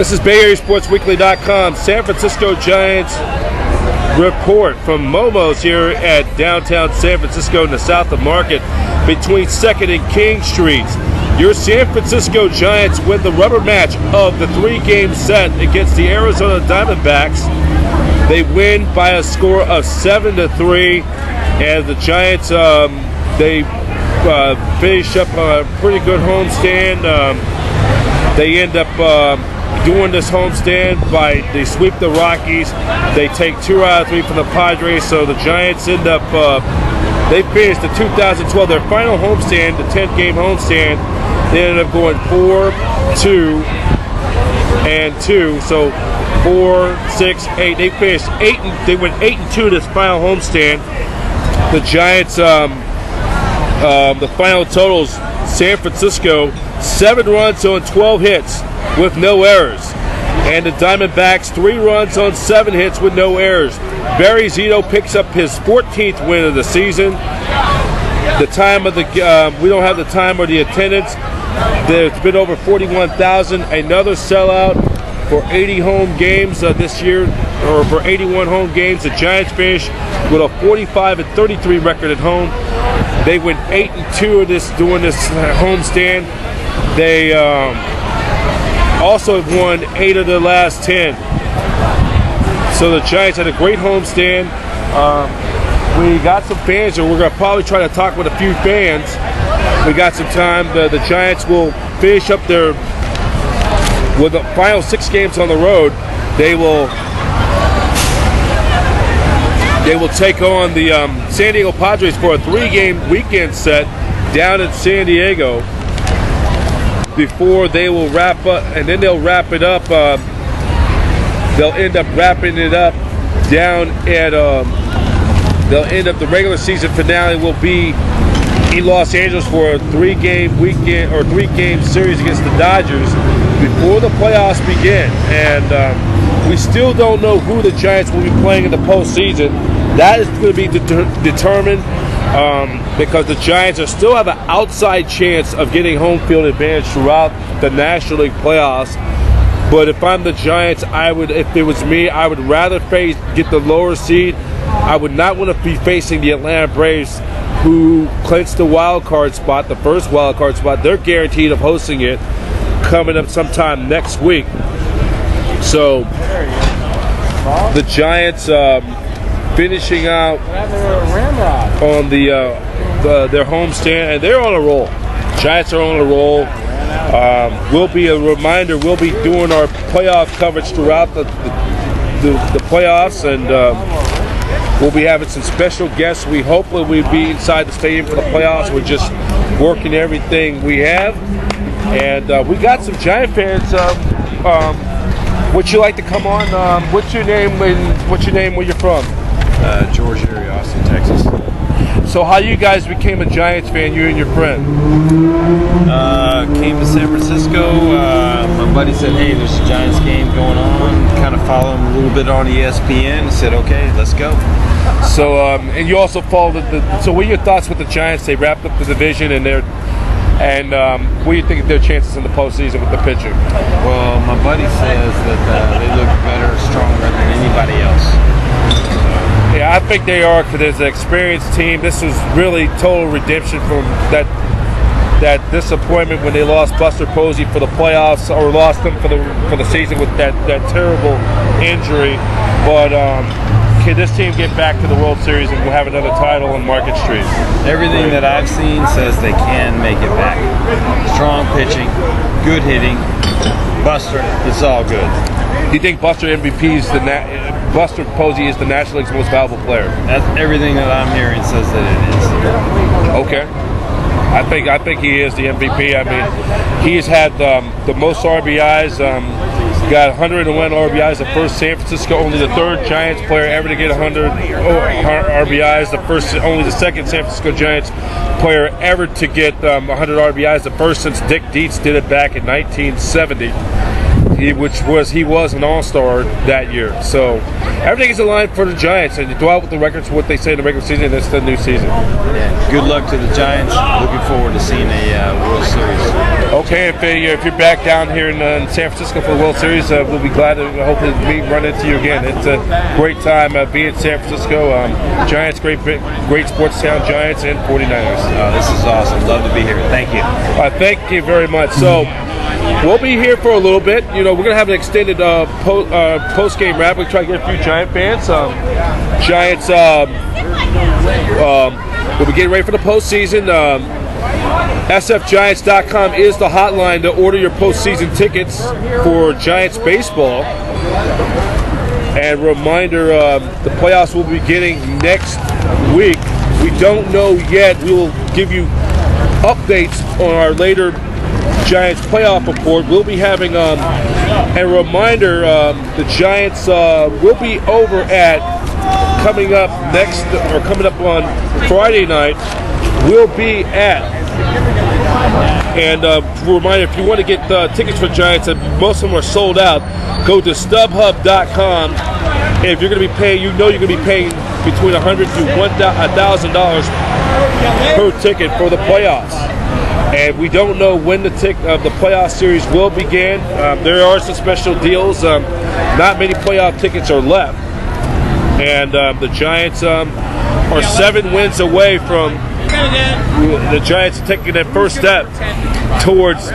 This is BayAreaSportsWeekly.com San Francisco Giants report from Momo's here at downtown San Francisco in the south of Market between 2nd and King Streets. Your San Francisco Giants win the rubber match of the 3-game set against the Arizona Diamondbacks. They win by a score of 7-3, and the Giants they finish up a pretty good homestand. They end up doing this homestand they sweep the Rockies. They take 2 out of 3 from the Padres, so the Giants end up they finished the 2012 their final homestand, the 10th-game homestand. They ended up going 4-2 and 2, so 4, 6, 8. They finished 8. They went 8-2 this final homestand. The Giants, the final totals: San Francisco 7 runs on 12 hits with no errors, and the Diamondbacks 3 runs on 7 hits with no errors. Barry Zito picks up his 14th win of the season. The time of the we don't have the time or the attendance. There's been over 41,000. Another sellout for 80 home games this year, or for 81 home games. The Giants finish with a 45-33 record at home. They went 8-2 doing this homestand. They also have won 8 of their last 10. So the Giants had a great homestand. We got some fans, and we're going to probably try to talk with a few fans. We got some time. The Giants will finish up with the final 6 games on the road. They will take on the San Diego Padres for a 3-game weekend set down in San Diego before they will wrap up, and then they'll wrap it up. They'll end up wrapping it up down at they'll end up the regular season finale will be in Los Angeles for a 3-game weekend or 3-game series against the Dodgers before the playoffs begin. And we still don't know who the Giants will be playing in the postseason. That is going to be determined because the Giants still have an outside chance of getting home field advantage throughout the National League playoffs. But if I'm the Giants, if it was me, I would rather get the lower seed. I would not want to be facing the Atlanta Braves, who clinched the wild card spot, the first wild card spot. They're guaranteed of hosting it coming up sometime next week. So the Giants finishing out on their homestand, and they're on a roll. Giants are on a roll. Will be a reminder. We'll be doing our playoff coverage throughout the playoffs, and we'll be having some special guests. Hopefully we'll be inside the stadium for the playoffs. We're just working everything we have, and we got some Giant fans. Would you like to come on? What's your name? Where you're from? George area, Austin, Texas. So how you guys became a Giants fan, you and your friend? Came to San Francisco. My buddy said, hey, there's a Giants game going on. Kind of follow him a little bit on ESPN. Said, okay, let's go. So, and you also followed so what are your thoughts with the Giants? They wrapped up the division, and what do you think of their chances in the postseason with the pitcher? Well, my buddy says that they look better, stronger than anybody else. Yeah, I think they are, because there's an experienced team. This was really total redemption from that disappointment when they lost Buster Posey for the playoffs, or lost them for the season with that terrible injury. But can this team get back to the World Series and we'll have another title on Market Street? Everything that I've seen says they can make it back. Strong pitching, good hitting. Buster, it's all good. Do you think Buster Buster Posey is the National League's most valuable player? That's everything that I'm hearing says that it is. Okay. I think he is the MVP. I mean, he's had the most RBIs. Got 101 RBIs. The first San Francisco, only the 3rd Giants player ever to get 100 RBIs. Only the 2nd San Francisco Giants player ever to get 100 RBIs. The first since Dick Dietz did it back in 1970. he was an all-star that year. So everything is aligned for the Giants, and you go out with the records, what they say in the regular season, and it's the new season. Yeah. Good luck to the Giants. Looking forward to seeing a World Series. Okay, if you're back down here in San Francisco for the World Series, we'll be glad to hopefully run into you again. It's a great time being in San Francisco. Giants, great sports town, Giants and 49ers. This is awesome. Love to be here. Thank you. Thank you very much. So we'll be here for a little bit. We're going to have an extended post-game wrap. We'll try to get a few Giant fans. Giants will be getting ready for the postseason. SFGiants.com is the hotline to order your postseason tickets for Giants baseball. And reminder, the playoffs will be beginning next week. We don't know yet. We will give you updates on our later Giants playoff report. We'll be having a reminder, the Giants will be over at coming up on Friday night. We'll be at, and reminder, if you want to get tickets for Giants, and most of them are sold out, go to StubHub.com. And if you're going to be paying, you're going to be paying between $100 to $1,000 per ticket for the playoffs. And we don't know when the playoff series will begin. There are some special deals. Not many playoff tickets are left. And the Giants are 7 wins away from the Giants taking their first step towards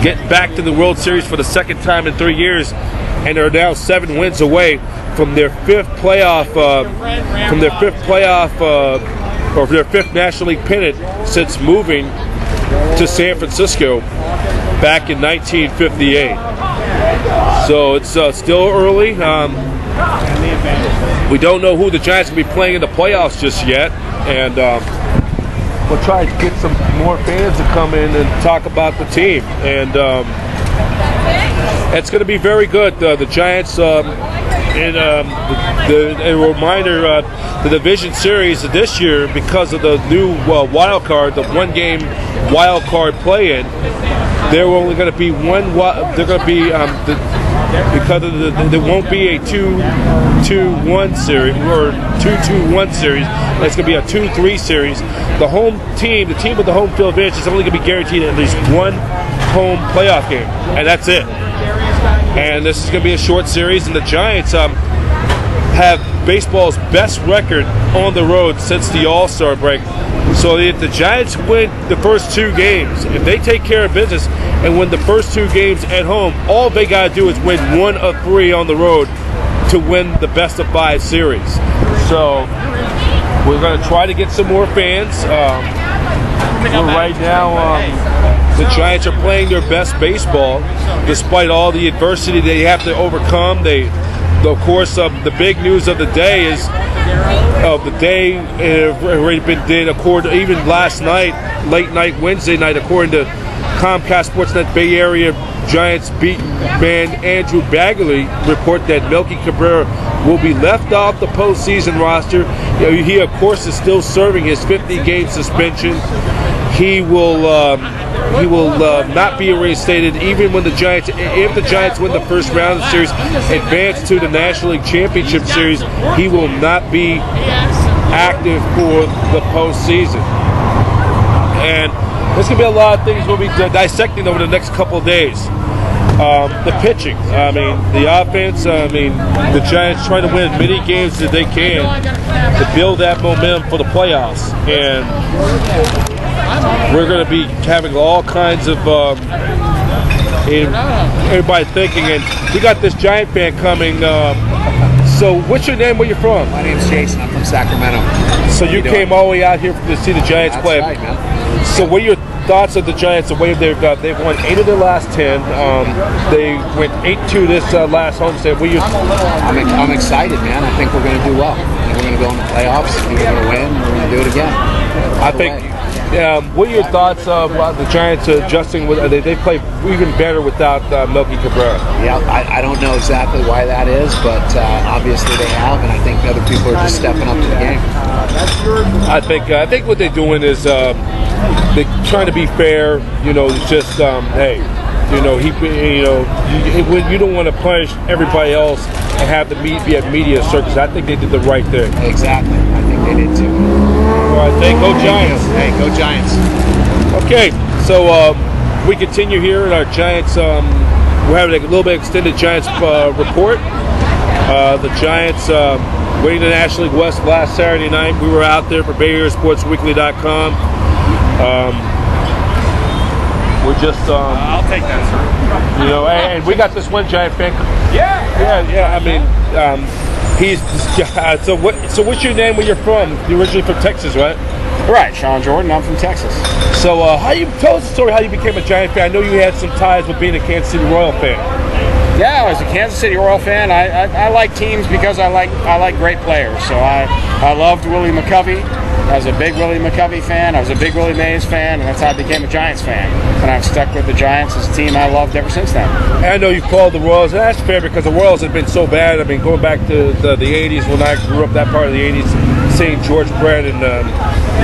getting back to the World Series for the second time in 3 years, and they're now 7 wins away from their fifth playoff, or their fifth National League pennant since moving to San Francisco back in 1958. So it's still early. We don't know who the Giants will be playing in the playoffs just yet, and we'll try to get some more fans to come in and talk about the team. And it's going to be very good. The Giants, and a reminder, the division series this year, because of the new wild card, the one-game wild card play-in, there are only going to be one. They're going to be because of there won't be a 2-2-1 series or 2-2-1 series. It's going to be a 2-3 series. The home team, the team with the home field advantage, is only going to be guaranteed at least one home playoff game, and that's it. And this is going to be a short series, and the Giants have baseball's best record on the road since the All-Star break. So if the Giants win the first 2 games, if they take care of business and win the first 2 games at home, all they got to do is win 1 of 3 on the road to win the best of 5 series. So we're going to try to get some more fans. Right now, the Giants are playing their best baseball despite all the adversity they have to overcome. Of course, the big news of the day is already been did according even last night, late night Wednesday night, according to Comcast Sportsnet Bay Area Giants beat man Andrew Bagley report that Melky Cabrera will be left off the postseason roster. He of course is still serving his 50-game suspension. He will not be reinstated even when the Giants, if the Giants win the first round of the series, advance to the National League Championship Series, he will not be active for the postseason. And there's going to be a lot of things we'll be dissecting over the next couple of days. The pitching, the offense, the Giants trying to win as many games as they can to build that momentum for the playoffs. And we're going to be having all kinds of everybody thinking, and we got this Giant fan coming. So what's your name? Where you from? My name's Jason. I'm from Sacramento. So you came all the way out here to see the Giants play. That's right, man. So what are your thoughts of the Giants, the way they've won 8 of their last 10. They went 8-2 this last homestand. I'm excited, man. I think we're going to do well. I think we're going to go in the playoffs. I think we're going to win. We're going to do it again. I think. What are your thoughts about the Giants adjusting? They play even better without Melky Cabrera. Yeah, I don't know exactly why that is, but obviously they have, and I think other people are just stepping up to the game. I think what they're doing is they're trying to be fair. Just hey, you know, you don't want to punish everybody else and have the be a media circus. I think they did the right thing. Exactly. I think they did too. All right, go Giants. Hey, go Giants. Okay, so we continue here in our Giants. We're having a little bit extended Giants report. The Giants winning the National League West last Saturday night. We were out there for BayAreaSportsWeekly.com. We're just, I'll take that, sir. you know, and we got this one Giant fan. Yeah. I mean, he's so what's your name? Where you're from? You're originally from Texas, right? Right, Sean Jordan. I'm from Texas. So, tell us the story how you became a Giant fan. I know you had some ties with being a Kansas City Royal fan. Yeah, I was a Kansas City Royal fan. I like teams because I like great players. So I loved Willie McCovey. I was a big Willie McCovey fan. I was a big Willie Mays fan, and that's how I became a Giants fan. And I've stuck with the Giants as a team I loved ever since then. And I know you called the Royals, and that's fair because the Royals have been so bad. I mean, going back to the 80s when I grew up, that part of the 80s, seeing George Brett and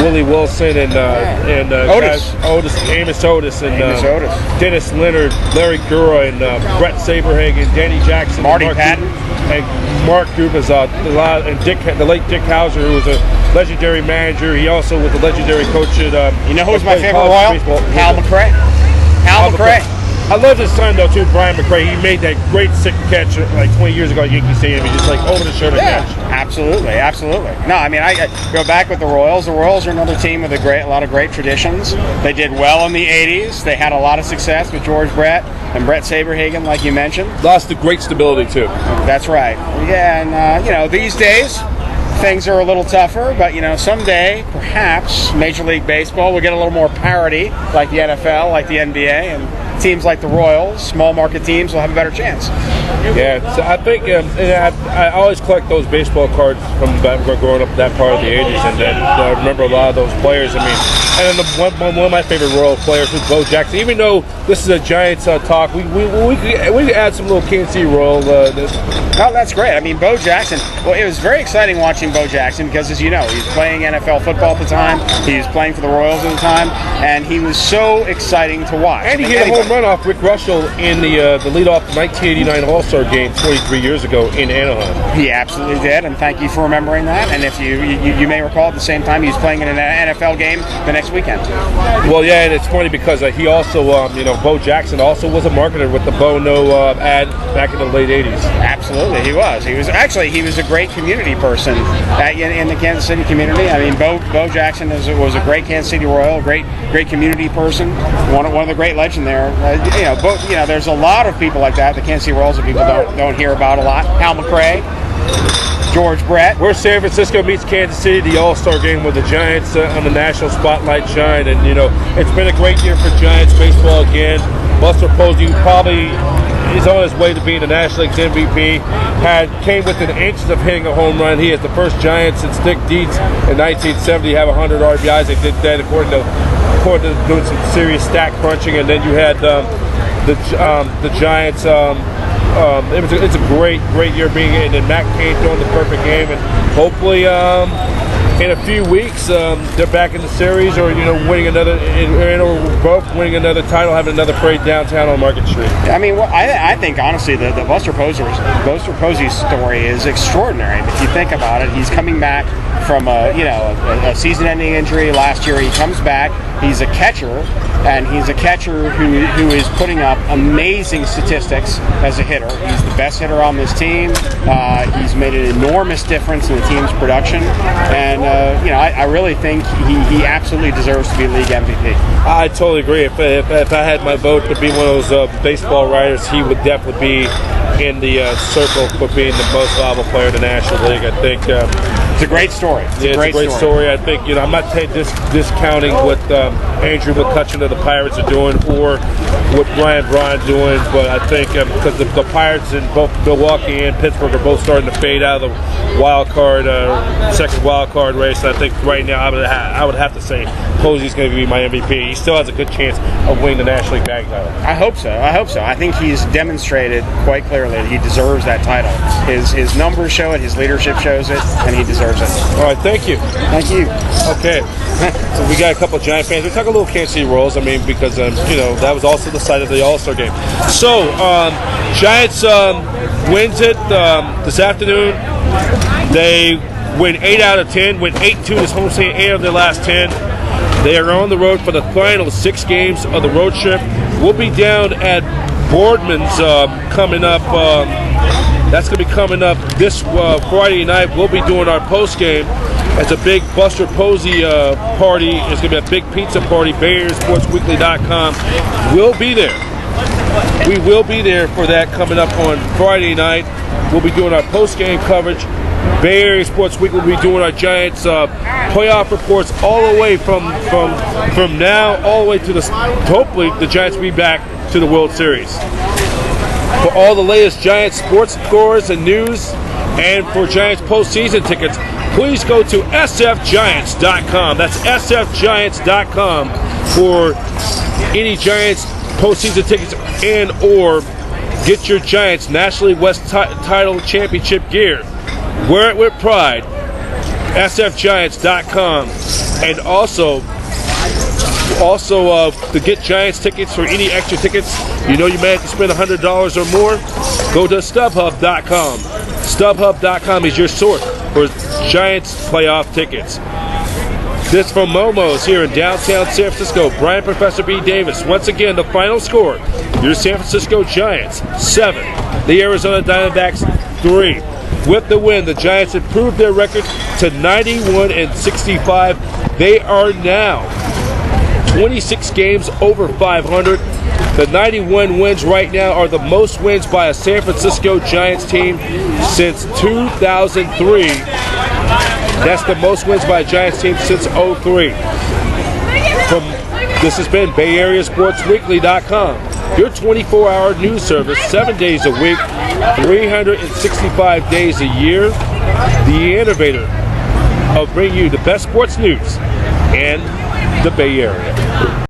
Willie Wilson and Otis. Amos Otis, and Otis. Dennis Leonard, Larry Gura, and Brett Saberhagen, Danny Jackson, Marty Patton, and Mark Dubas, and the late Dick Hauser, who was a legendary manager. He also was a legendary coach at. You know who's my favorite Royal? Hal McRae. Hal McRae. I love his son though too, Brian McRae. He made that great sick catch like 20 years ago at Yankee Stadium. He just like over the shoulder catch. Absolutely. No, I mean I go back with the Royals. The Royals are another team with a lot of great traditions. They did well in the '80s. They had a lot of success with George Brett and Brett Saberhagen, like you mentioned. Lost the great stability too. That's right. Yeah, and these days things are a little tougher, but someday perhaps Major League Baseball will get a little more parity, like the NFL, like the NBA, and teams like the Royals, small market teams, will have a better chance. Yeah, so I think I always collect those baseball cards from growing up that part of the 80s, and then I remember a lot of those players. I mean, and then one of my favorite Royal players was Bo Jackson. Even though this is a Giants talk, we could add some little Kansas City Royal. Oh, that's great. I mean, Bo Jackson. Well, it was very exciting watching Bo Jackson because, as you know, he was playing NFL football at the time. He was playing for the Royals at the time, and he was so exciting to watch. And he hit a home run off Rick Russell in the leadoff 1989 All-Star game 23 years ago in Anaheim. He absolutely did, and thank you for remembering that. And if you may recall, at the same time, he was playing in an NFL game the next weekend. Well, yeah, and it's funny because he also, Bo Jackson also was a marketer with the Bono ad back in the late 80s. Absolutely, he was. He was a great community person in the Kansas City community. I mean, Bo Jackson was a great Kansas City Royal, great community person, one of the great legend there. There's a lot of people like that. The Kansas City Royals that people don't hear about a lot. Hal McRae, George Brett. Where San Francisco meets Kansas City, the All-Star game with the Giants on the national spotlight shine, and it's been a great year for Giants baseball again. Buster Posey probably is on his way to being the National League's MVP. Came within inches of hitting a home run. He is the first Giant since Dick Dietz in 1970 to have 100 RBIs. They did that according to doing some serious stat crunching, and then you had the Giants. It's a great year being in, and Matt Cain throwing the perfect game, and hopefully in a few weeks they're back in the series, or winning another, or both winning another title, having another parade downtown on Market Street. I mean, I think honestly the Buster Posey story is extraordinary. If you think about it, he's coming back from a season-ending injury last year. He comes back. He's a catcher, and he's a catcher who is putting up amazing statistics as a hitter. He's the best hitter on this team. He's made an enormous difference in the team's production, and I really think he absolutely deserves to be league MVP. I totally agree. If I had my vote to be one of those baseball writers, he would definitely be in the circle for being the most valuable player in the National League. I think it's a great story. It's a great story. I think I'm not discounting what Andrew McCutcheon of the Pirates are doing or what Brian Braun doing, but I think because the Pirates in both Milwaukee and Pittsburgh are both starting to fade out of the second wild card race. I think right now I would have to say Posey's going to be my MVP. He still has a good chance of winning the National League batting title. I hope so. I think he's demonstrated quite clearly that he deserves that title. His numbers show it, his leadership shows it, and he deserves it. All right, thank you. Thank you. Okay, so we got a couple of Giant fans. We're talking like a little Kansas City Royals. I mean, because that was also the site of the All-Star game. So Giants wins it this afternoon. They win 8 out of 10. Win 8-2 this home stand, 8 of their last 10. They are on the road for the final 6 games of the road trip. We'll be down at Boardman's coming up. That's going to be coming up this Friday night. We'll be doing our post game. It's a big Buster Posey party. It's going to be a big pizza party. BayAreaSportsWeekly.com. We'll be there. We will be there for that coming up on Friday night. We'll be doing our post game coverage. Bay Area Sports Weekly will be doing our Giants playoff reports all the way from now all the way to hopefully the Giants will be back to the World Series. For all the latest Giants sports scores and news, and for Giants postseason tickets, please go to sfgiants.com. That's sfgiants.com for any Giants postseason tickets and or get your Giants National League West title championship gear. Wear it with pride. sfgiants.com. And also to get Giants tickets for any extra tickets, you may have to spend $100 or more, go to StubHub.com. StubHub.com is your source for Giants playoff tickets. This from Momo's here in downtown San Francisco. Brian Professor B. Davis. Once again, the final score. Your San Francisco Giants 7. The Arizona Diamondbacks 3. With the win, the Giants improved their record to 91-65. They are now 26 games over 500. The 91 wins right now are the most wins by a San Francisco Giants team since 2003. That's the most wins by a Giants team since 2003. This has been BayAreaSportsWeekly.com, your 24-hour news service, 7 days a week, 365 days a year. The innovator of bringing you the best sports news in the Bay Area.